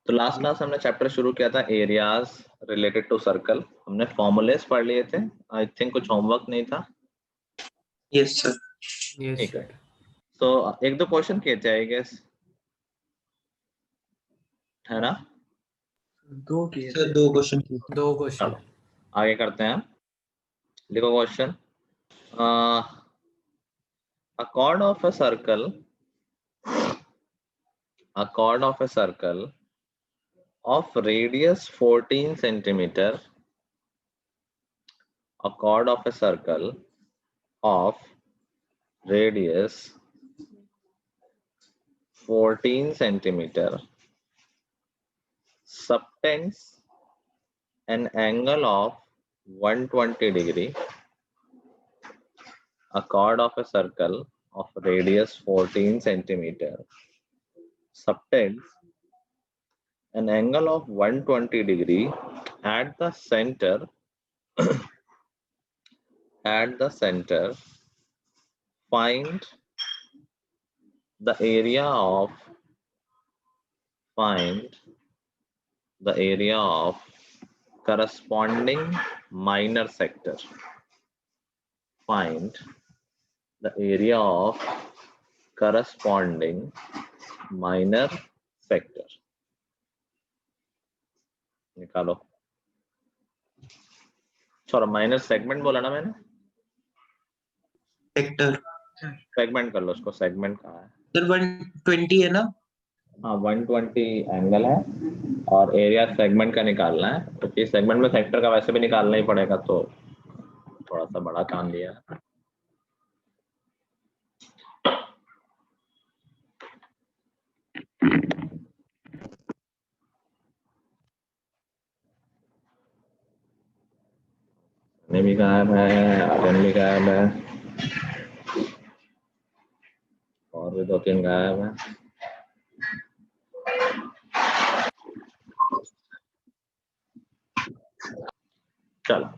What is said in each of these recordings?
तो last class हमने chapter शुरू किया था एरियाज रिलेटेड टू सर्कल। हमने फॉर्मूलेस पढ़ लिए थे। आई थिंक कुछ होमवर्क नहीं था। Yes sir. ठीक है, तो एक दो क्वेश्चन किए थे आई गेस, है ना? दो किए सर, दो क्वेश्चन किए। चलो आगे करते हैं। लिखो question. a chord of a circle of radius 14 centimeter, a chord of a circle of radius 14 centimeter subtends an angle of 120 degree. A chord of a circle of radius 14 centimeter subtends an angle of 120 degree at the center. At the center, find the area of corresponding minor sector. Find the area of corresponding minor sector. निकालो। छोड़ो, minor segment बोला ना मैंने? Sector segment कर लो उसको। Segment कहाँ है sir? 120 है ना? हाँ, 120 एंगल है और एरिया सेगमेंट का निकालना है। क्योंकि तो सेगमेंट में सेक्टर का वैसे भी निकालना ही पड़ेगा, तो थोड़ा सा बड़ा काम दिया है। ने भी गायब है, आर्यन भी गायब है, और भी दो तीन गायब है। चलो,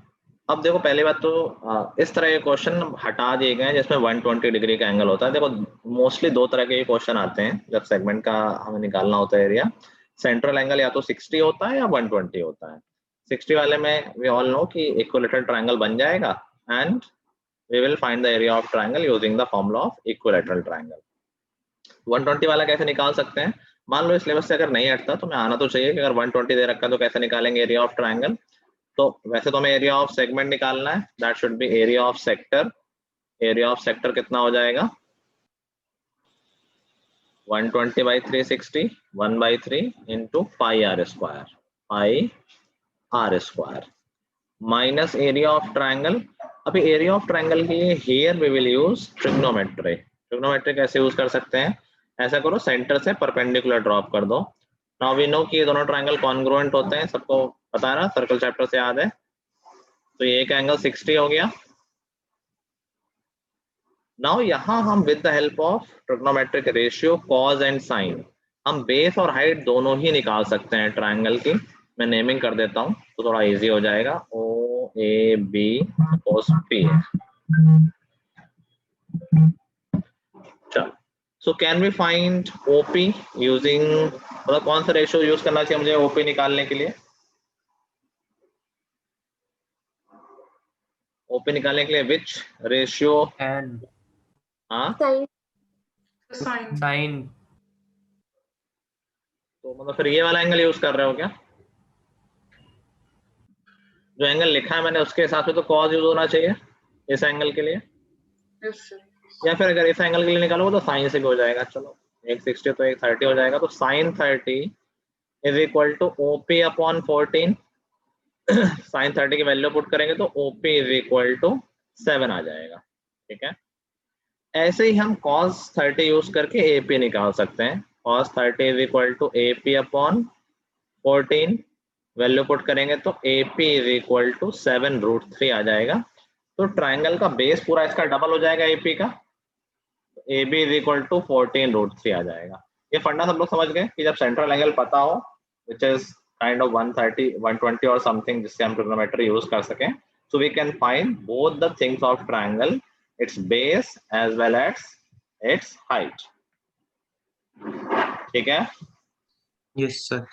अब देखो, पहली बात तो इस तरह के क्वेश्चन हटा दिए गए हैं जिसमें 120 डिग्री का एंगल होता है। देखो, मोस्टली दो तरह के क्वेश्चन आते हैं जब सेगमेंट का हमें निकालना होता है एरिया। सेंट्रल एंगल या तो 60 होता है या 120 होता है। 60 वाले में वी ऑल नो कि इक्विलेटरल ट्रायंगल बन जाएगा and we will find the area of triangle using the formula of equilateral triangle. 120 वाला कैसे निकाल सकते हैं? मान लो इस लेवल से अगर नहीं हटता तो मैं आना तो चाहिए कि अगर 120 दे रखा है तो कैसे निकालेंगे एरिया ऑफ ट्रायंगल। तो वैसे तो हमें एरिया ऑफ सेगमेंट निकालना है, that should be area of sector. Area of sector कितना हो जाएगा? 120 by 360, 1/3 into pi r square minus area of triangle. अभी एरिया ऑफ ट्रायंगल के लिए here we will use trigonometry. Trigonometry कैसे यूज कर सकते हैं? ऐसा करो, सेंटर से परपेंडिकुलर ड्रॉप कर दो। नाउ वी नो कि ये दोनों ट्रायंगल कॉन्ग्रुएंट होते हैं, सबको पता है ना, सर्कल चैप्टर से याद है। तो ये एक एंगल 60 हो गया। नाउ यहाँ हम with the help of trigonometric ratio cos and sine हम बेस और हाइट दोनों ही निकाल सकते हैं ट्रायंगल की। मैं नेमिंग कर देता हूँ तो थोड़ा इजी हो जाएगा। O A B cos P. चलो, so can we find OP using, मतलब कौन सा रेशियो यूज करना चाहिए मुझे ओपी निकालने के लिए? ओपी निकालने के लिए विच रेशियो? एन हाँ, साइन। तो मतलब फिर ये वाला एंगल यूज कर रहे हो क्या? जो एंगल लिखा है मैंने उसके हिसाब से तो कॉस यूज होना चाहिए इस एंगल के लिए। या फिर अगर इस एंगल के लिए निकालोगे तो साइन से भी हो जाएगा। चलो, एक 60 तो एक 30 हो जाएगा, तो sine 30 is equal to OP upon 14। Sine 30 की वैल्यू पुट करेंगे तो ओपी इज इक्वल टू 7 आ जाएगा। ठीक है, ऐसे ही हम cos 30 यूज करके एपी निकाल सकते हैं। cos 30 is equal to AP upon 14, value put करेंगे तो AP इज इक्वल टू 7√3 आ जाएगा। तो ट्राइंगल का बेस पूरा इसका डबल हो जाएगा AP का। AB इज इक्वल टू 14√3 आ जाएगा। ये फंडा सब लोग समझ गए कि जब सेंट्रल एंगल पता हो विच इज काइंड ऑफ 130 120 और समथिंग, जिससे हम ट्रिग्नोमेट्री यूज कर सकें, so we can find both the things of triangle, its base as well as its height. ठीक है? Yes sir.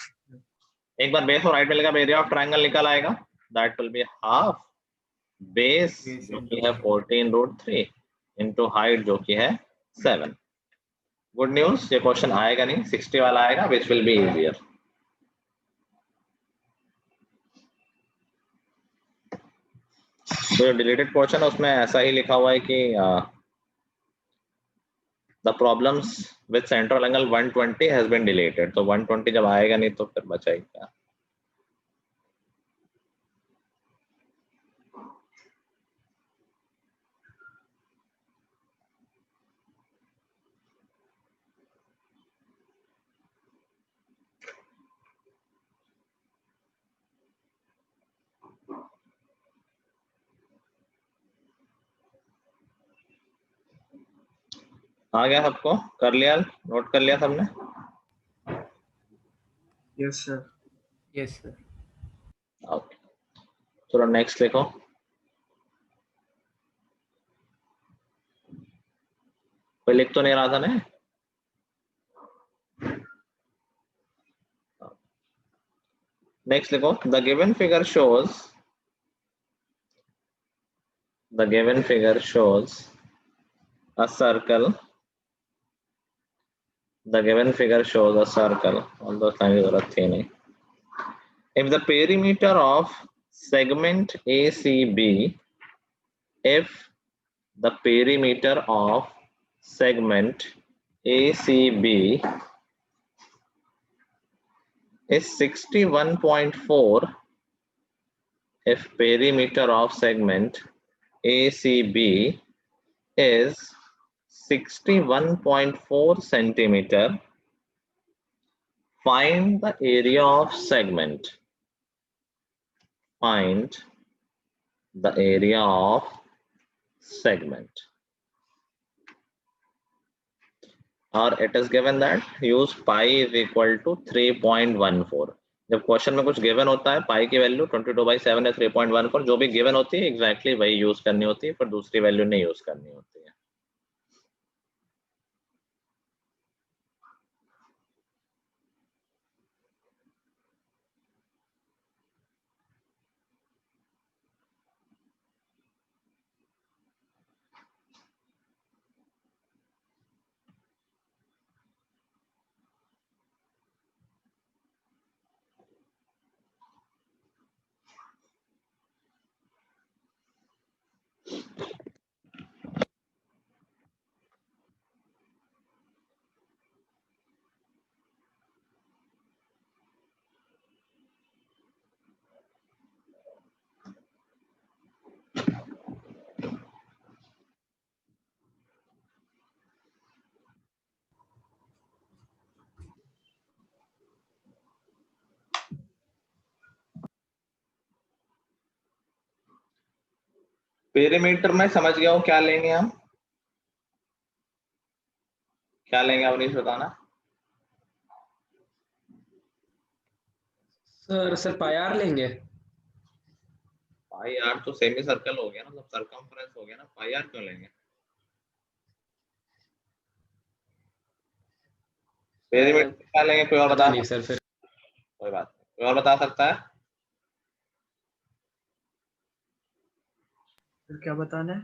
एक बार बेस और हाइट मिलेगा, एरिया ऑफ ट्राइंगल निकल आएगा, that will be half base जो कि है 14√3 इंटू हाइट जो कि है 7। गुड न्यूज, ये क्वेश्चन आएगा नहीं, 60 वाला आएगा, विच विल बी इजियर। तो डिलीटेड क्वेश्चन है उसमें ऐसा ही लिखा हुआ है कि the problems with central angle 120 has been deleted. तो 120 जब आएगा नहीं तो फिर बचा ही क्या। आ गया सबको, कर लिया, नोट कर लिया सबने? Yes sir. Yes sir. Okay, चलो नेक्स्ट लिखो। कोई लिख तो नहीं रहा था ना? नेक्स्ट लिखो, the given figure shows a circle, the given figure shows a circle, although की जरूरत थी नहीं। If the perimeter of segment ACB, if the perimeter of segment ACB is 61.4, if perimeter of segment ACB is 61.4 centimeter, find the area of segment. Find the area of segment. Or it is given that use pi is equal to 3.14. जब question में कुछ given होता है, पाई की value 22/7 है, 3.14, जो भी given होती है एग्जैक्टली वही यूज करनी होती है, पर दूसरी वैल्यू नहीं यूज करनी होती है। पेरीमीटर में समझ गया हूँ, क्या लेंगे हम, क्या लेंगे अवनीश बताना? सर पाई आर लेंगे। पाई आर तो सेमी सर्कल हो गया ना, मतलब सरकमफ्रेंस हो गया ना, पाई आर क्यों लेंगे? पेरीमीटर क्या लेंगे, कोई और बता? नहीं सर, फिर कोई बात नहीं, कोई और बता सकता है? फिर क्या बताना है?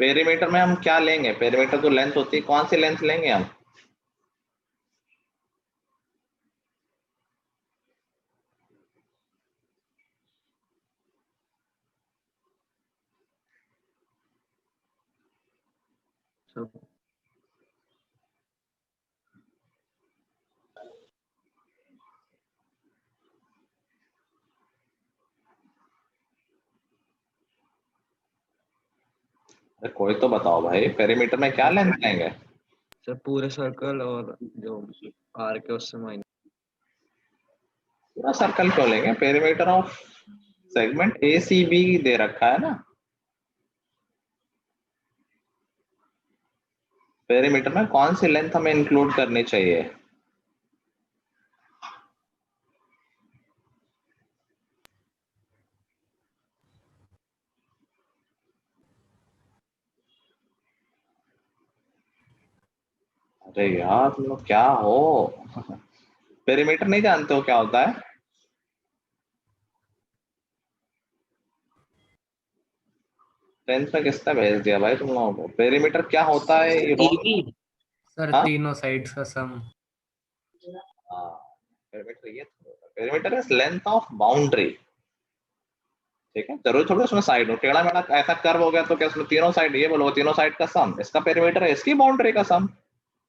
पेरीमीटर में हम क्या लेंगे? पेरीमीटर तो लेंथ होती है, कौन सी लेंथ लेंगे हम? अरे कोई तो बताओ भाई, पेरीमीटर में क्या लेंथ लेंगे? सर पूरे सर्कल और जो आर के उससे माइनस। पूरा सर्कल क्यों लेंगे? पेरीमीटर ऑफ सेगमेंट एसीबी दे रखा है ना। पेरीमीटर में कौन सी लेंथ हमें इंक्लूड करनी चाहिए? अरे यार तुम लोग क्या हो, पेरीमीटर नहीं जानते हो क्या होता है? टेंथ में किसने भेज दिया भाई तुम लोगों को? पेरीमीटर क्या होता है ये सर हाँ? तीनों साइड्स का सम। हाँ, पेरीमीटर ये perimeter is length of boundary. ठीक है, जरूर थोड़ा उसमें साइड हो, टेढ़ा मेढ़ा ऐसा कर्व हो गया तो क्या उसमें तीनों साइड, ये बोलो तीनों साइड का सम इसका पेरीमीटर है, इसकी बाउंड्री का sum.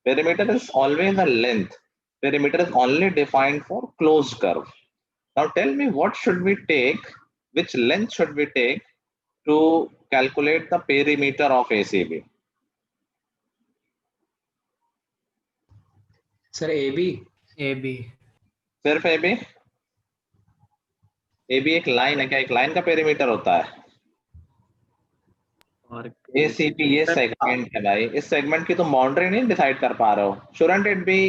Perimeter is always a length, perimeter is only defined for closed curve. Now tell me what should we take, which length should we take to calculate the perimeter of ACB? Sir A B. A B सिर्फ AB? AB एक line है क्या? एक line का perimeter होता है? और ACB ये सेगमेंट है भाई, इस सेगमेंट की तुम बाउंड्री नहीं डिसाइड कर पा रहे हो? शुडंट इट बी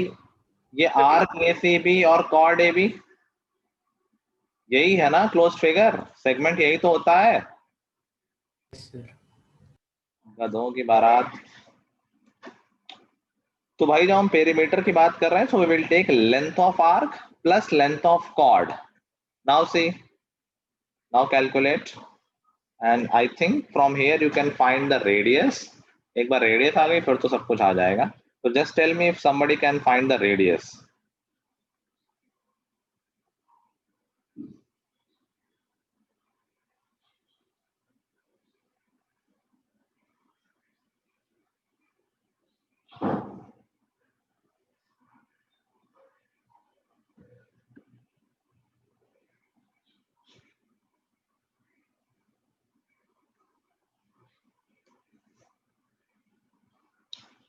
ये आर्क ACB और कॉर्ड AB? यही है ना क्लोज फिगर, सेगमेंट यही तो होता है। सर गधों की बारात। तो भाई जब हम पेरीमीटर की बात कर रहे हैं, so we will take length of arc plus length of chord. Now see, now calculate, and I think from here you can find the radius. एक बार रेडियस आ गई फिर तो सब कुछ आ जाएगा। तो just tell me if somebody can find the radius.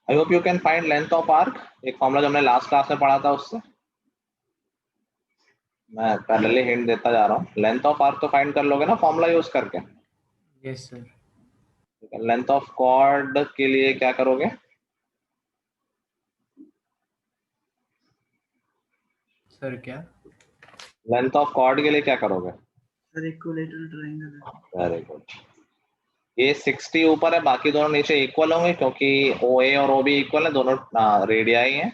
I hope you can find length of arc. एक फॉर्मूला जो हमने लास्ट क्लास में पढ़ा था उससे मैं पहले हिंट देता जा रहा हूँ। लेंथ ऑफ आर्क तो फाइंड कर लोगे ना फॉर्मूला यूज करके? Yes sir. Length of chord के लिए क्या करोगे? सर क्या? लेंथ ऑफ कॉर्ड के लिए क्या करोगे? सर इक्विलेटरल ट्रायंगल है। Very good. ये 60 ऊपर है, बाकी दोनों नीचे इक्वल होंगे क्योंकि OA और OB इक्वल है, दोनों रेडियाई हैं।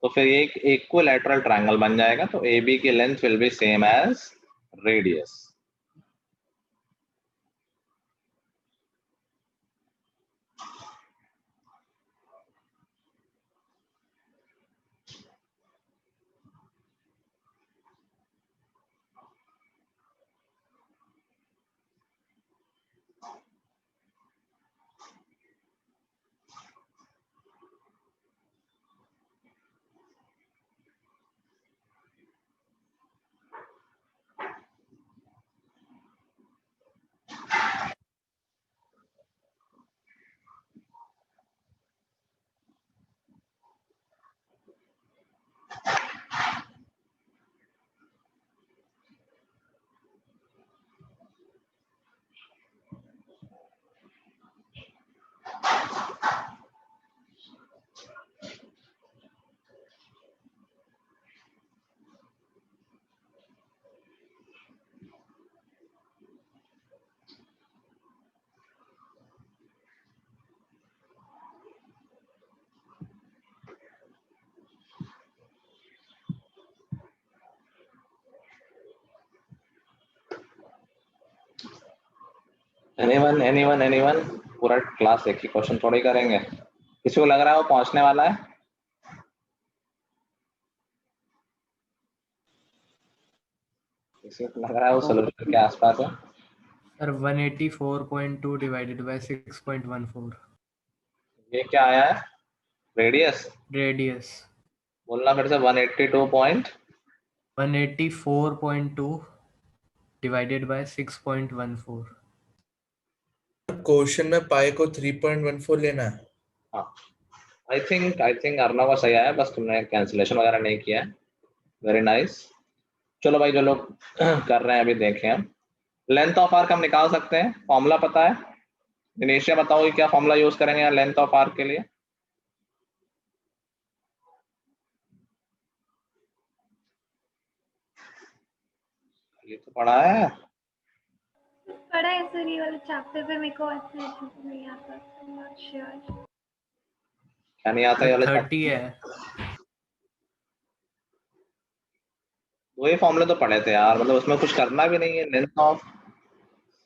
तो फिर ये एक इक्विलैटरल ट्रायंगल बन जाएगा। तो AB की length will be same as radius. Anyone पूरा क्लास एक ही क्वेश्चन थोड़ी करेंगे। किसी को लग रहा है वो पहुंचने वाला है? किसी को लग रहा है वो सोल्यूशन के आसपास है? सर 184.2 डिवाइडेड बाय 6.14 ये क्या आया है? रेडियस? रेडियस। बोलना फिर से। 182 पॉइंट 184.2 डिवाइडेड बाय 6.14। क्वेश्चन में पाई को 3.14 लेना है। हाँ, आई थिंक अर्नव का सही आया, बस तुमने कैंसिलेशन वगैरह नहीं किया है। Very nice. चलो भाई जो लोग कर रहे हैं अभी देखें हम। लेंथ ऑफ आर्क हम निकाल सकते हैं, फॉर्मूला पता है? दिनेशिया बताओ कि क्या फॉर्मूला यूज करेंगे लेंथ ऑफ आर्क के लिए? ये तो पढ़ा है। पढ़ा है सर, ये वाले चैप्टर पे मेरे को ऐसे नहीं आता। Not sure. क्या नहीं आता ये वाला? 30 है। वही फॉर्मूले तो पढ़े थे यार, मतलब उसमें कुछ करना भी नहीं है। लेंथ ऑफ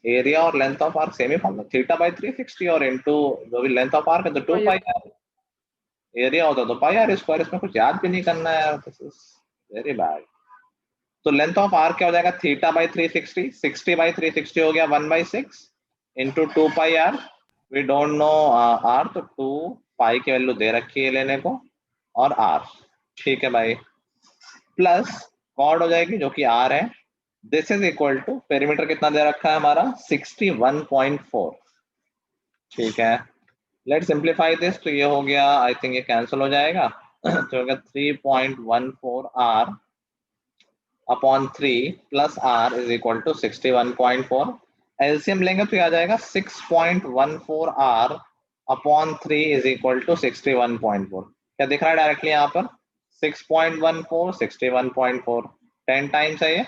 एरिया और length of arc same he formula, theta by 360 और इनटू जो भी लेंथ ऑफ आर्क है तो 2 पाई आर, एरिया होता तो पाई आर स्क्वायर, इसमें कुछ याद भी नहीं करना है यार, दिस इज वेरी बैड। तो लेंथ ऑफ आर्क क्या हो जाएगा, थीटा बाई 360, 60 बाई 360 हो गया 1/6 into 2 pi r, we don't know r, तो 2 पाई की वैल्यू दे रखी है लेने को और आर, ठीक है भाई, प्लस कॉर्ड हो जाएगी जो कि आर है, this is equal to perimeter कितना दे रखा है हमारा 61.4, ठीक है। लेट सिंप्लीफाई दिस, तो ये हो गया आई थिंक ये कैंसिल हो जाएगा तो होगा 3.14 r upon 3 plus r is equal to 61.4, LCM लेंगे तो ये आ जाएगा 6.14 r upon 3 is equal to 61.4, क्या दिख रहा है डायरेक्टली यहाँ पर 6.14 61.4 10 टाइम्स है ये,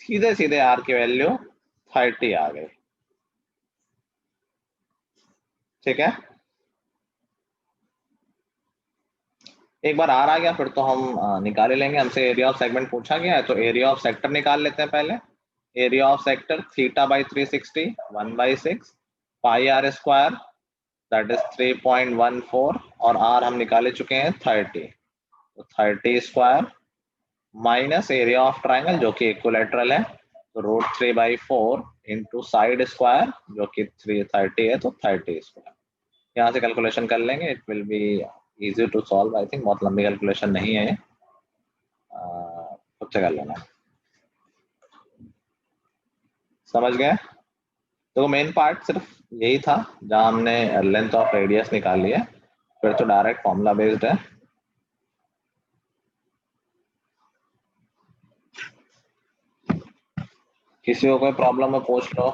सीधे सीधे आर की वैल्यू 30 आ गई, ठीक है। एक बार आर आ गया फिर तो हम निकाल ही लेंगे, हमसे एरिया ऑफ सेगमेंट पूछा गया है तो एरिया ऑफ सेक्टर निकाल लेते हैं पहले। Area of sector theta by 360 1/6 pi r square that is 3.14 और आर हम निकाले चुके हैं 30, तो 30 square minus area of triangle जो कि इक्विलैटरल है तो √3/4 इंटू साइड स्क्वायर जो कि 330 है तो 30 स्क्वायर, यहाँ से कैलकुलेशन कर लेंगे, it will be easy to solve, I think बहुत लंबी कैलकुलेशन नहीं है ये, खुद से कर लेना, समझ गए। तो मेन पार्ट सिर्फ यही था जहां हमने लेंथ ऑफ रेडियस निकाली है, फिर तो डायरेक्ट फॉर्मूला बेस्ड है। किसी को कोई प्रॉब्लम है पूछ लो।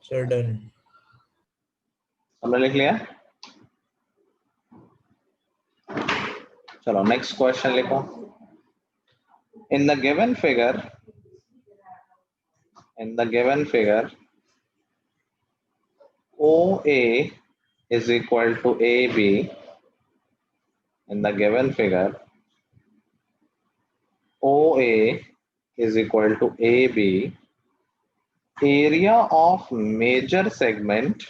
सर डन, हमने लिख लिया, चलो नेक्स्ट क्वेश्चन लिखो। In the given figure OA is equal to AB, in the given figure OA is equal to AB, area of major segment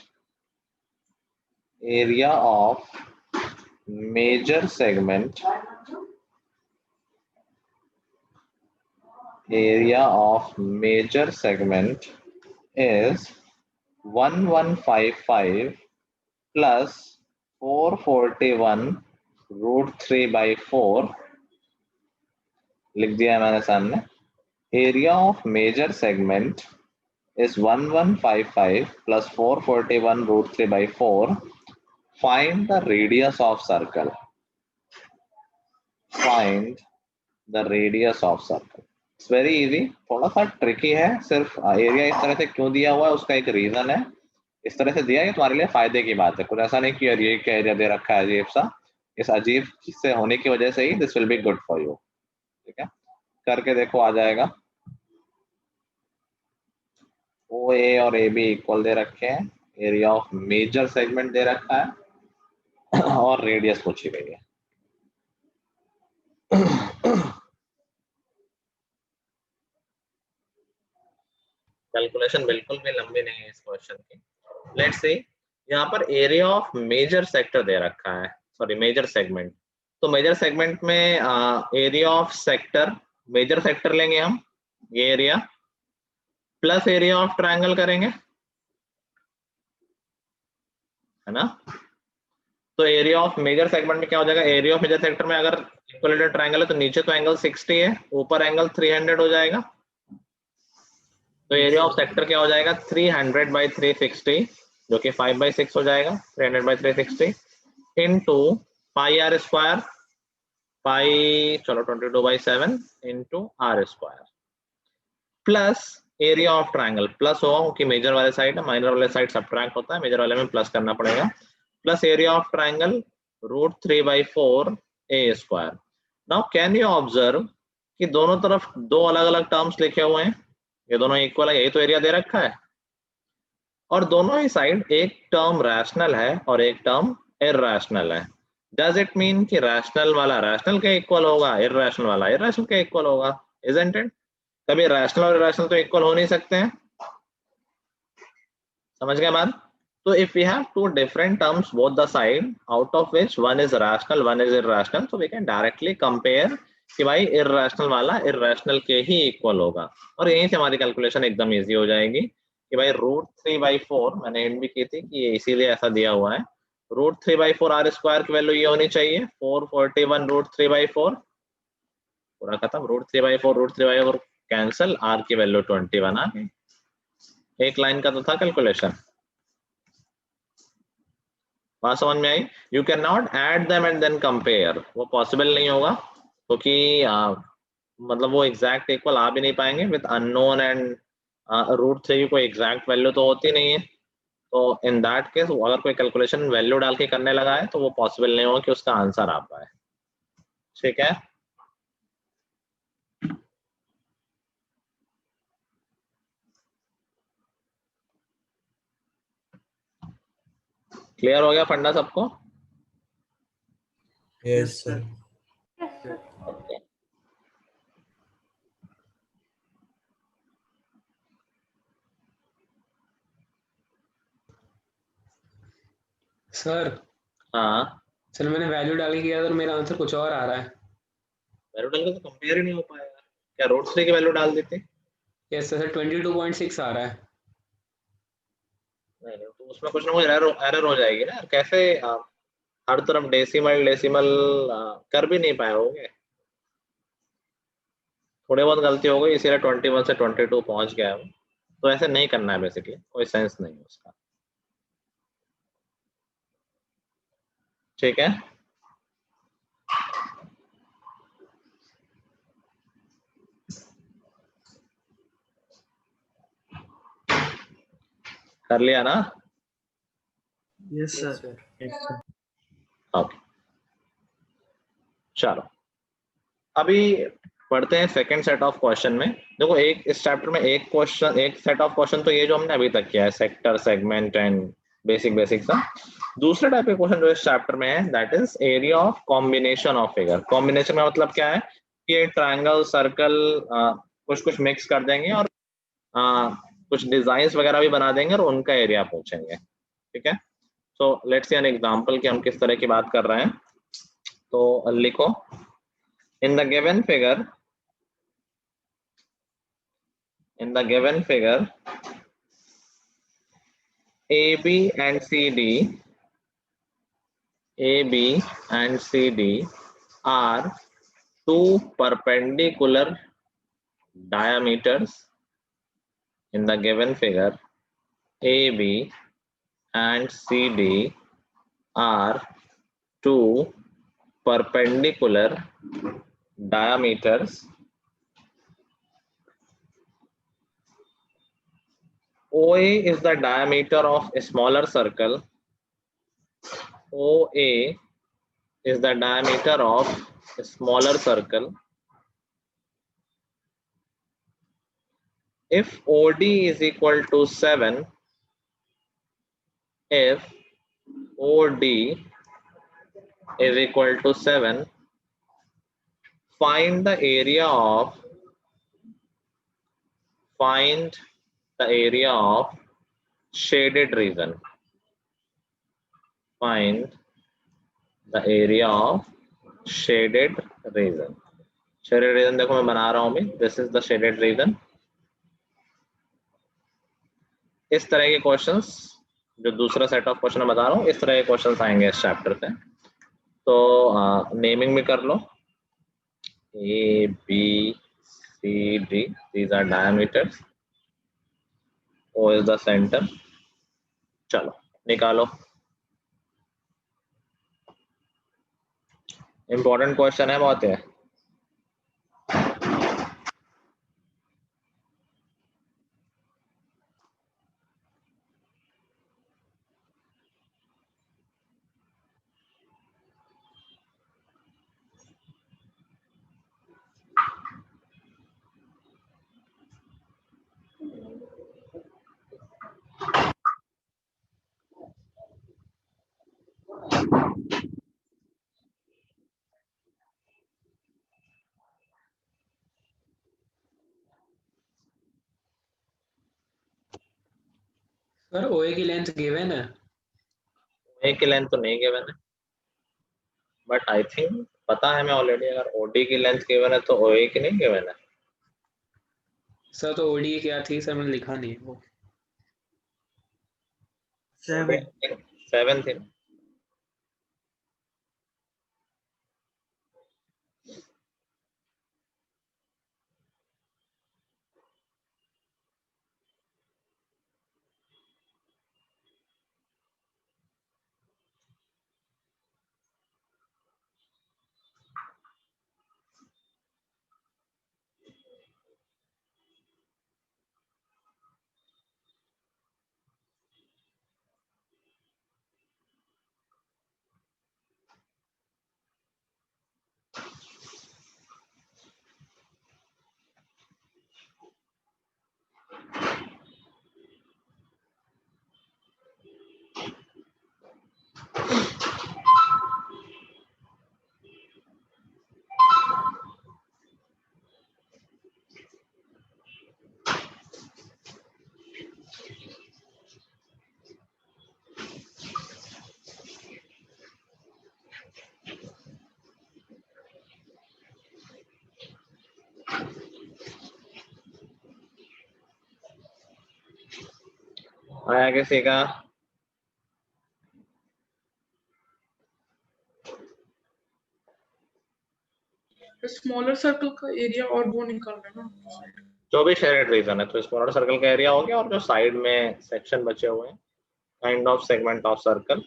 is 1155 plus 441 √3/4, लिख दिया है मैंने सामने। Area of major segment is 1155 plus 441 √3/4. Find the radius of circle. It's very easy, थोड़ा सा tricky है, सिर्फ area इस तरह से क्यों दिया हुआ है उसका एक रीजन है, इस तरह से दिया है तुम्हारे लिए फायदे की बात है, कुछ ऐसा नहीं कि यार ये क्या एरिया दे रखा है अजीब सा, इस अजीब से होने की वजह से ही this will be good for you, ठीक है। करके देखो आ जाएगा, OA और AB इक्वल दे रखे हैं, एरिया ऑफ मेजर सेगमेंट दे रखा है और रेडियस पूछी गई है। कैलकुलेशन बिल्कुल भी लंबी नहीं है इस क्वेश्चन की। लेट्स सी, यहाँ पर एरिया ऑफ मेजर सेक्टर दे रखा है, सॉरी मेजर सेगमेंट, तो मेजर सेगमेंट में area of sector, major sector लेंगे हम, ये area plus area of triangle करेंगे, है ना। तो एरिया ऑफ मेजर सेगमेंट में क्या हो जाएगा, एरिया ऑफ मेजर सेक्टर में अगर इक्विलेटरल ट्रायंगल है तो नीचे तो एंगल 60 है, ऊपर एंगल 300 हो जाएगा, तो एरिया ऑफ सेक्टर क्या हो जाएगा 300/360 जो कि 5/6 हो जाएगा, 300/360 into pi r square pi, चलो 22/7 into r square plus area of triangle, plus होगा क्योंकि मेजर वाले साइड है, माइनर वाले साइड सब्ट्रैक्ट होता है, मेजर वाले में प्लस करना पड़ेगा, plus area of triangle √3/4 A square. Now can you observe कि दोनों तरफ दो अलग अलग टर्म्स लिखे हुए हैं, ये दोनों इक्वल है, यही तो एरिया दे रखा है, और दोनों ही साइड एक टर्म रैशनल है और एक टर्म इरैशनल है। डज इट मीन कि रैशनल वाला रैशनल के इक्वल होगा, इरैशनल वाला इरैशनल के इक्वल होगा? Isn't it? कभी रैशनल और इरैशनल तो इक्वल हो नहीं सकते हैं, समझ गए बात? तो if we have two different terms both the side out of which one is rational one is irrational, तो वी कैन डायरेक्टली कंपेयर कि भाई इरैशनल वाला इरैशनल के ही इक्वल होगा, और यहीं से हमारी कैलकुलेशन एकदम इजी हो जाएगी कि भाई √3/4, मैंने हिंट भी की थी कि ये इसीलिए ऐसा दिया हुआ है, √3/4 आर स्क्वायर की वैल्यू ये होनी चाहिए 441 √3/4, पूरा खत्म, √3/4 कैंसल, आर की वैल्यू 21 आ गई। एक लाइन का तो था कैलकुलेशन, बात समझ में आई? You can not add them and then compare, वो पॉसिबल नहीं होगा क्योंकि मतलब वो एग्जैक्ट इक्वल आ भी नहीं पाएंगे विद अननोन, एंड √3 की कोई एग्जैक्ट वैल्यू तो होती नहीं है, तो इन दैट केस अगर कोई कैलकुलेशन वैल्यू डाल के करने लगा है तो वो पॉसिबल नहीं होगा कि उसका आंसर आ पाए, ठीक है? क्लियर हो गया फंडा सबको? Yes, sir. Yes, sir. Okay. Sir हाँ, सर मैंने वैल्यू डाल के किया तो मेरा आंसर कुछ और आ रहा है। वैल्यू डाल के तो कंपेयर ही नहीं हो पाएगा, क्या √3 की वैल्यू डाल देते? यस सर 22.6 आ रहा है। नहीं नहीं, तो उसमें कुछ ना कुछ एरर हो जाएगी ना, कैसे हर तरफ डेसिमल डेसिमल कर भी नहीं पाए होगे, थोड़ी बहुत गलती हो गई इसीलिए 21 से 22 पहुंच गया है, तो ऐसे नहीं करना है, बेसिकली कोई सेंस नहीं है उसका, ठीक है? कर लिया ना? Yes, sir. ओके, चलो अभी पढ़ते हैं सेकंड सेट ऑफ क्वेश्चन में। देखो एक इस चैप्टर में एक क्वेश्चन, एक सेट ऑफ क्वेश्चन तो ये जो हमने अभी तक किया है, सेक्टर, सेगमेंट एंड बेसिक सा। दूसरा टाइप का क्वेश्चन जो इस चैप्टर में है that is area of combination of figure. Combination का मतलब क्या है कि ट्रायंगल, सर्कल कुछ कुछ मिक्स कर देंगे और कुछ डिजाइन वगैरह भी बना देंगे और उनका एरिया पूछेंगे, ठीक है? So let's see an example कि हम किस तरह की बात कर रहे हैं। तो लिखो, in the given figure AB and CD are two perpendicular diameters. In the given figure AB and CD are two perpendicular diameters. OA is the diameter of a smaller circle. OA is the diameter of a smaller circle. If OD is equal to 7, if OD is equal to 7, find the area of shaded region. Find the area of shaded region. Shaded region देखो मैं बना रहा हूं भी, this is the shaded region. इस तरह के questions, जो दूसरा सेट ऑफ क्वेश्चन मैं बता रहा हूँ, इस तरह के क्वेश्चंस आएंगे इस चैप्टर से। तो नेमिंग भी कर लो, A, B, C, D, these are diameters. O is the center. चलो निकालो। इम्पोर्टेंट क्वेश्चन है बहुत है। सर ओए की लेंथ गिवन है? ए की लेंथ तो नहीं गिवन है, बट आई थिंक पता है मैं ऑलरेडी, अगर ओडी की लेंथ गिवन है तो ओए की नहीं गिवन है। सर तो ओडी क्या थी सर, मैंने लिखा नहीं है वो। 7 थी। आया किसी का? स्मॉलर सर्कल का एरिया और वो निकालना है ना, जो भी शेयर्ड रीजन है, तो स्मॉलर सर्कल का एरिया हो गया, और जो साइड में सेक्शन बचे हुए हैं, kind of segment of circle.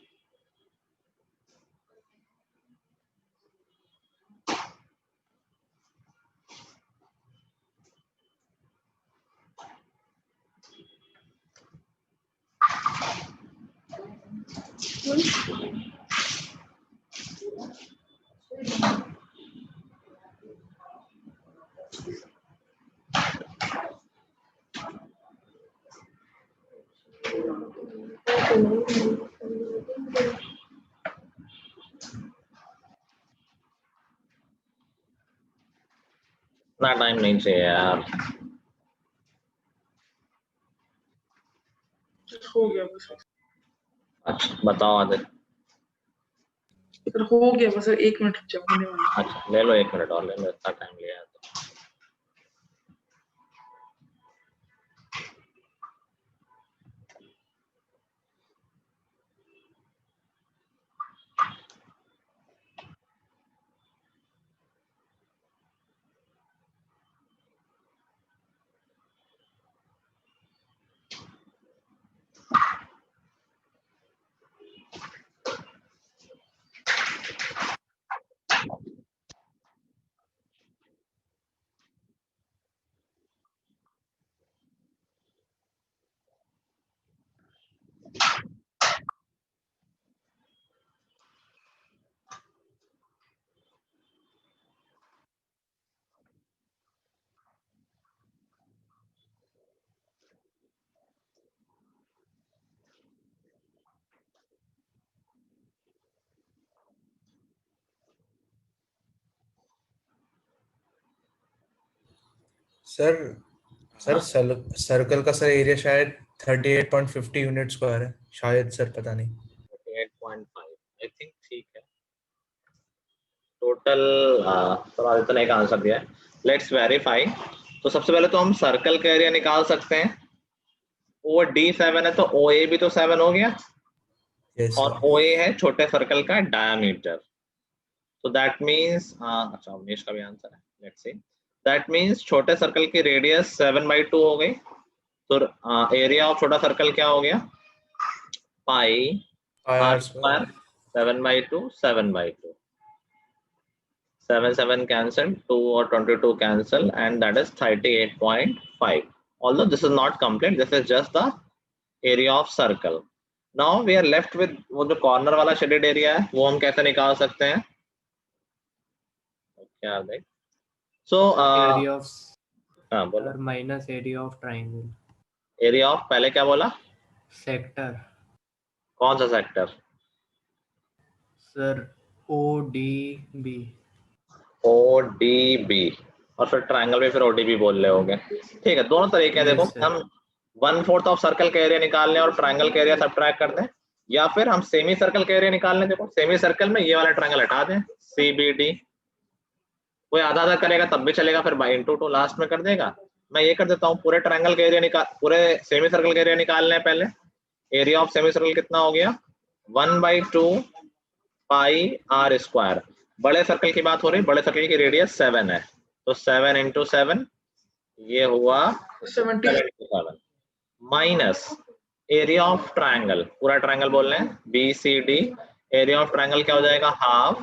इतना टाइम नहीं चाहिए यार। हो गया बस। अच्छा बताओ आदि। सर हो गया बस, 1 मिनट रुक जाओ, होने वाला है। अच्छा ले लो 1 मिनट और ले लो, इतना टाइम लिया है तो। सर हाँ? सर्कल का सर एरिया शायद 38.50 यूनिट स्क्वायर है शायद सर, पता नहीं। 38.5 आई थिंक ठीक है। टोटल तो आदित्य ने एक आंसर दिया है। Let's verify. तो सबसे पहले तो हम सर्कल का एरिया निकाल सकते हैं। वो D7 है तो OA भी तो 7 हो गया, यस और सर। OA है छोटे सर्कल का डायमीटर। तो दैट मीन्स, अच्छा उमेश का भी आंसर है, लेट्स सी। दैट मीन्स छोटे सर्कल की रेडियस 7/2 हो गई, तो एरिया ऑफ छोटा सर्कल क्या हो गया? पाई are r square. Square 7/2 7/2। 7 7 cancel, 2 or 22 cancel, and that is 38.5. Although this is not complete, this is just the area of circle. Now we are left with वो जो corner वाला shaded area है वो हम कैसे निकाल सकते हैं? क्या देख? So area of हाँ बोलो. sir minus area of triangle. Area of पहले क्या बोला? Sector. कौन सा सेक्टर? Sir ODB. ODB और फिर ट्रायंगल में फिर ODB बोल रहे होगे. ठीक है, दोनों तरीके हैं. Yes, देखो sir. हम 1/4 ऑफ सर्कल का एरिया निकाल लें और ट्रायंगल का एरिया सबट्रैक्ट कर दें, या फिर हम सेमी सर्कल का एरिया निकाल लें. देखो सेमी सर्कल में ये वाला ट्रायंगल हटा दें, CBD. कोई आधा आधा करेगा तब भी चलेगा, फिर बाई इंटू 2 लास्ट में कर देगा. मैं ये कर देता हूँ, पूरे ट्रायंगल का एरिया निकाल, पूरे सेमी सर्कल का एरिया निकाल लें. पहले एरिया ऑफ सेमी सर्कल कितना हो गया? 1/2 पाई r स्क्वायर. बड़े सर्कल की बात हो रही, बड़े सर्कल की रेडियस 7 है, तो 7 × 7 ये हुआ 77 माइनस एरिया ऑफ ट्रायंगल. पूरा ट्रायंगल बोल रहे हैं BCD. एरिया ऑफ ट्रायंगल क्या हो जाएगा? Half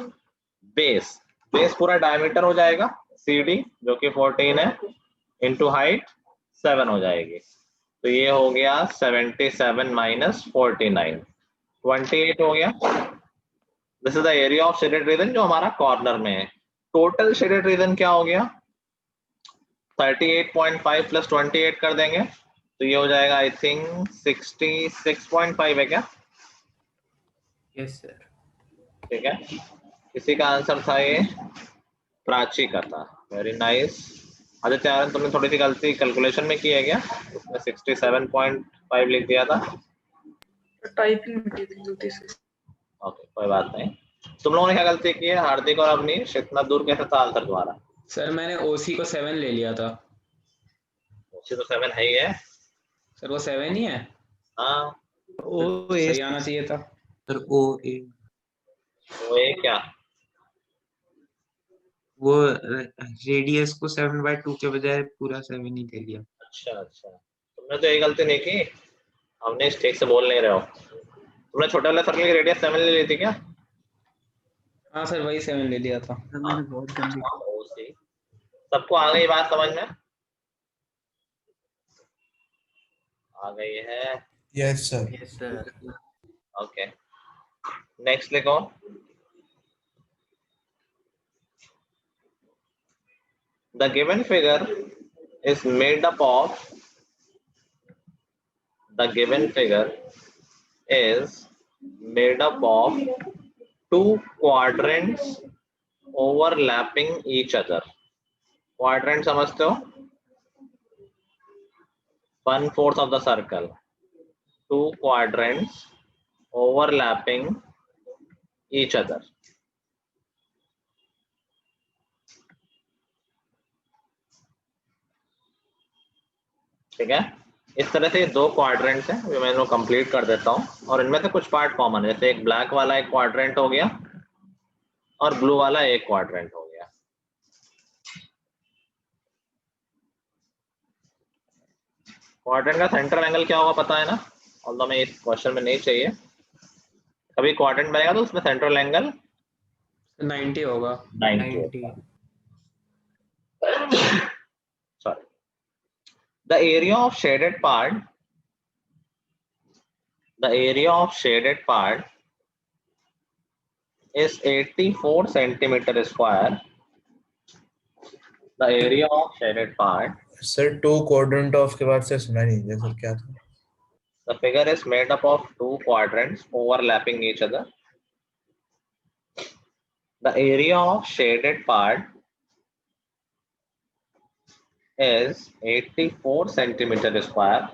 base. बेस पूरा डायमीटर हो जाएगा CD जो कि 14 है, इंटू हाइट 7 हो जाएगी. तो ये हो गया 77 माइनस 49, 28 हो गया. This is the area of shaded region जो हमारा कॉर्नर में है. टोटल शेडेड रीजन क्या हो गया? 38.5 प्लस 28 कर देंगे तो ये हो जाएगा आई थिंक 66.5 है क्या? Yes, sir. ठीक है, किसी का आंसर था ये? प्राची का था. Very nice. आदित्य आर्यन, तुमने थोड़ी सी गलती कैलकुलेशन में की है क्या? उसमें 67.5 लिख दिया था. टाइपिंग में की थी गलती से. ओके, कोई बात नहीं. तुम लोगों ने क्या गलती की है? हार्दिक और अवनीश, इतना दूर कैसे था आंसर तुम्हारा? सर मैंने OC को 7 ले लिया था. OC तो 7 है ही है. सर वो 7 ही है. हाँ, ओ सही आना चाहिए था. सर OA वो ये क्या? वो रेडियस को 7/2 के बजाय पूरा 7 ही दे दिया. अच्छा अच्छा, तुमने तो ये गलती नहीं की. अवनीश ठीक से बोल नहीं रहे हो. तुमने छोटे वाले सर्कल की रेडियस 7 ले ली थी क्या? हाँ सर वही 7 ले लिया था. सर मैंने बहुत गंदी. OC. सबको आ गई बात समझ में? आ गई है. Yes, sir. Yes, sir. Okay, next लिखो. The given figure is made up of two quadrants overlapping each other. Quadrant समझते हो? 1/4 of the circle. Two quadrants overlapping each other. ठीक है, इस तरह से ये दो क्वाड्रेंट्स हैं. मैं इनको कंप्लीट कर देता हूं और इनमें से कुछ पार्ट कॉमन है. जैसे एक ब्लैक वाला एक क्वाड्रेंट हो गया और ब्लू वाला एक क्वाड्रेंट हो गया. क्वाड्रेंट का सेंट्रल एंगल क्या होगा पता है ना? ऑल्दो में इस क्वेश्चन में नहीं चाहिए. कभी क्वाड्रेंट बनेगा तो उसमें सेंट्रल एंगल 90 होगा. 90. 90. Sorry. The area of shaded part is 84 centimeter square. The area of shaded part. Sir, two quadrant of के बाद से सुना नहीं है सर, क्या था? The figure is made up of two quadrants overlapping each other. The area of shaded part is 84 centimeter square.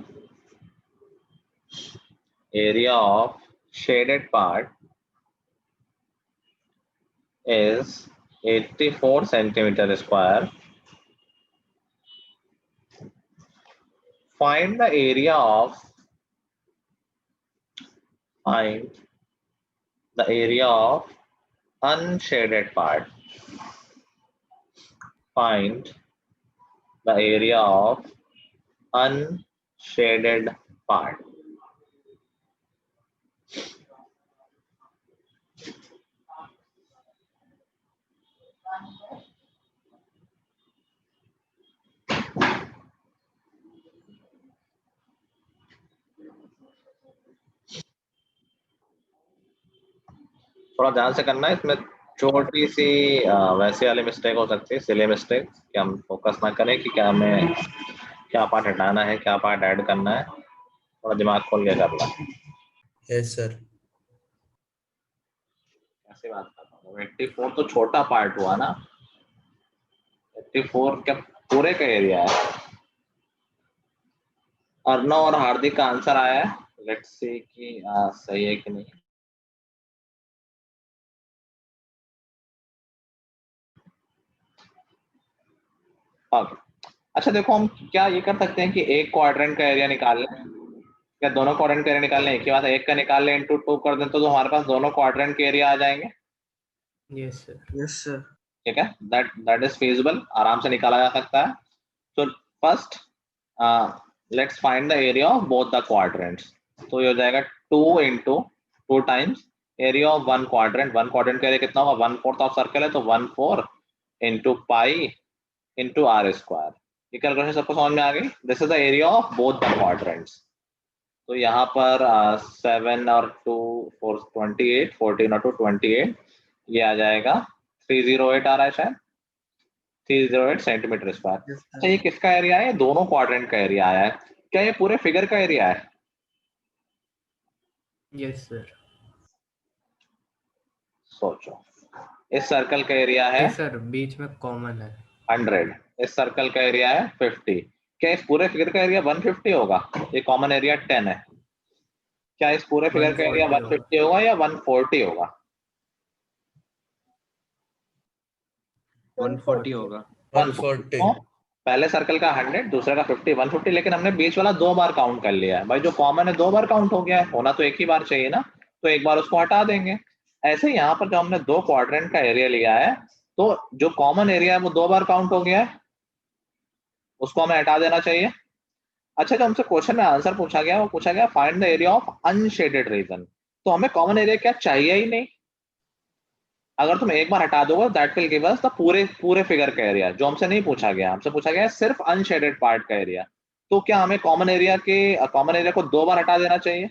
Area of shaded part is 84 centimeter square. Find the area of unshaded part. Find the area of unshaded part. थोड़ा ध्यान से करना है, इसमें छोटी सी वैसे वाली mistake हो सकती है, सिली मिस्टेक, कि हम फोकस ना करें कि क्या हमें क्या पार्ट हटाना है, क्या पार्ट ऐड करना है, थोड़ा दिमाग खोल के करना। Yes sir. ऐसी बात करता हूँ, 84 तो छोटा पार्ट हुआ ना, 84 क्या पूरे का एरिया है। अर्णव और हार्दिक का आंसर आया है, लेट्स सी कि सही है कि नहीं। ओके, अच्छा देखो, हम क्या ये कर सकते हैं कि एक क्वाड्रेंट का एरिया निकाल लें, क्या दोनों क्वाड्रेंट का एरिया निकाल लें? एक ही बात है, एक का निकाल लें इंटू 2 कर दें तो हमारे पास दोनों क्वाड्रेंट के एरिया आ जाएंगे। Yes sir. Yes sir. ठीक है, दैट इज feasible, आराम से निकाला जा सकता है। तो first let's find the area of both the quadrants. तो ये हो जाएगा 2 into 2 times area of one quadrant. One quadrant का एरिया कितना होगा? 1/4 ऑफ सर्कल है, तो 1/4 into pi into r square. ये कैलकुलेशन सबको समझ में आ गई? This is the area of both the quadrants. तो यहाँ पर 7 और 2 4 28, 14 और 2 28, ये आ जाएगा 308 आ रहा है शायद, 308 सेंटीमीटर स्क्वायर। अच्छा, ये किसका एरिया है? दोनों क्वाड्रेंट का एरिया आया है। क्या ये पूरे फिगर का एरिया है? Yes sir. सोचो, इस सर्कल का एरिया है यस सर, बीच में कॉमन है। 100, इस सर्कल का एरिया है 50। क्या इस पूरे फिगर का एरिया 150 होगा? ये कॉमन एरिया 10 है। क्या इस पूरे फिगर का एरिया 150 होगा या 140 होगा? 140 होगा। 140। पहले सर्कल का 100, दूसरे का 50, 150, लेकिन हमने बीच वाला 2 बार काउंट कर लिया है भाई। जो कॉमन है 2 बार काउंट हो गया है, होना तो एक ही बार चाहिए ना, तो एक बार उसको हटा देंगे। ऐसे यहाँ पर जो हमने 2 क्वाड्रेंट का एरिया लिया है, तो जो कॉमन एरिया है वो 2 बार काउंट हो गया है, उसको हमें हटा देना चाहिए। अच्छा, जो हमसे क्वेश्चन में आंसर पूछा गया, वो पूछा गया find the area of unshaded region. तो हमें कॉमन एरिया क्या चाहिए ही नहीं। अगर तुम एक बार हटा दोगे, that will give us the पूरे फिगर का एरिया। जो हमसे नहीं पूछा गया, हमसे पूछा गया सिर्फ अनशेडेड पार्ट का एरिया। तो क्या हमें कॉमन एरिया को 2 बार हटा देना चाहिए?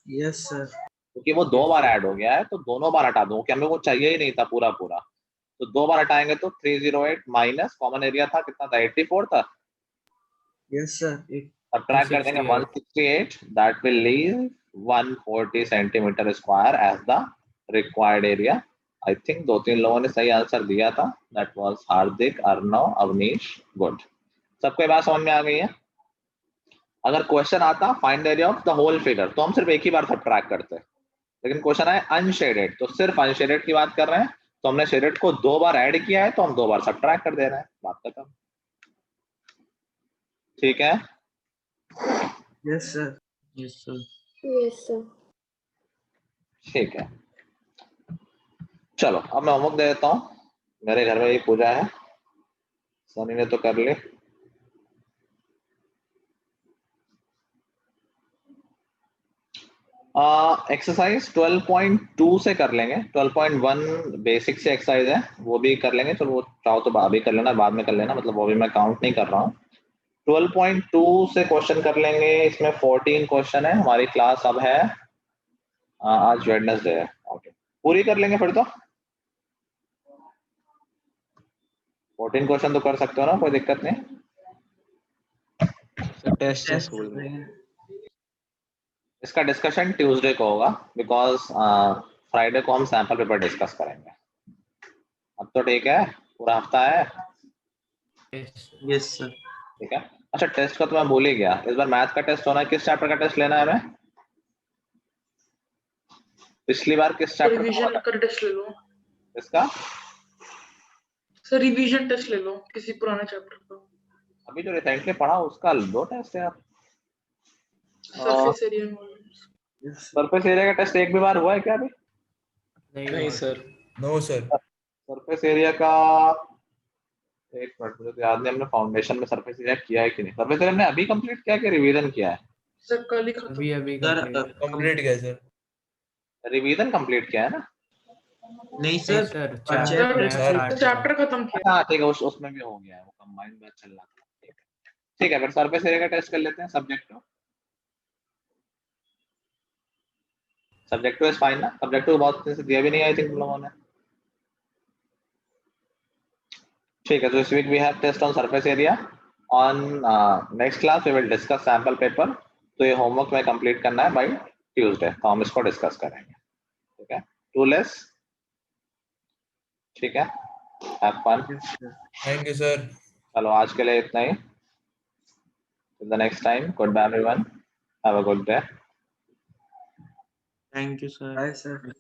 Yes sir. क्योंकि वो 2 बार ऐड हो गया है, तो दोनों बार हटा दूं, कि हमें वो चाहिए ही नहीं था पूरा पूरा। तो 2 बार हटाएंगे तो 308 माइनस कॉमन एरिया था कितना था? 84 था। Yes sir. सब्ट्रैक्ट कर देंगे 168, that will leave 140 centimetre square as the required area. I think 2-3 लोगों ने सही आंसर दिया था, that was Hardik, Arnav, Avneesh. Good, सबको ये बात समझ में आ गई है? अगर क्वेश्चन आता find the area of the whole figure, तो हम सिर्फ एक ही बार सब्ट्रैक्ट करते हैं। लेकिन क्वेश्चन है अनशेडेड, तो सिर्फ अनशेडेड की बात कर रहे हैं, तो हमने शेडेड को 2 बार ऐड किया है, तो हम 2 बार सब्ट्रैक्ट कर दे रहे हैं। बात खत्म। ठीक है? Yes sir. Yes sir. Yes sir. ठीक है, चलो अब मैं होमवर्क दे देता हूँ। मेरे घर में ये पूजा है, सनी ने तो कर ली। एक्सरसाइज 12.2 से कर लेंगे। 12.1 बेसिक से एक्सरसाइज है, वो भी कर लेंगे। चलो वो चाहो तो अभी कर लेना, बाद में कर लेना, मतलब वो भी मैं काउंट नहीं कर रहा हूँ। 12.2 से क्वेश्चन कर लेंगे। इसमें 14 क्वेश्चन है। हमारी क्लास अब है आज वेडनेसडे है, ओके, पूरी कर लेंगे फिर तो। 14 क्वेश्चन तो कर सकते हो ना, कोई दिक्कत नहीं। टेस्ट है स्कूल में। इसका डिस्कशन ट्यूसडे को होगा, बिकॉज फ्राइडे को हम सैंपल पेपर डिस्कस करेंगे। अब तो ठीक है, पूरा हफ्ता है। Yes sir. ठीक है, अच्छा टेस्ट का तो मैं भूल ही गया। इस बार मैथ का टेस्ट होना है। किस चैप्टर का टेस्ट लेना है हमें? पिछली बार किस चैप्टर रिवीजन का टेस्ट ले लो। इसका सर रिवीजन टेस्ट ले लो किसी पुराने चैप्टर का। अभी जो रिसेंटली पढ़ा उसका दो टेस्ट है। Surface area. सरफेस एरिया का टेस्ट एक भी बार हुआ है क्या अभी? नहीं सर। No sir. सरफेस एरिया का एक मिनट, मुझे तो याद नहीं हमने फाउंडेशन में सरफेस एरिया किया है कि नहीं। सरफेस एरिया हमने अभी कंप्लीट किया कि रिवीजन किया है? सर कल ही खत्म। अभी सर कंप्लीट किया सर। रिवीजन कंप्लीट किया है ना? नहीं नहीं सर। सर, चैप्टर खत्म किया। हाँ ठीक है, उसमें भी हो गया है, वो कंबाइंड बैच चल रहा था। ठीक है, फिर सरफेस एरिया का टेस्ट कर लेते हैं। सब्जेक्ट सब्जेक्टिव इज फाइन ना, सब्जेक्टिव बहुत दिन से दिया भी नहीं आई थिंक तुम लोगों ने। ठीक है, तो इस week we have test on surface area. On next class we will discuss sample paper. तो ये होमवर्क में कंप्लीट करना है बाय ट्यूसडे, तो हम इसको डिस्कस करेंगे। ठीक है, 2 लेस। ठीक है, have fun. Thank you sir. चलो आज के लिए इतना ही। Till the next time, goodbye everyone, have a good day. Thank you sir. Bye sir.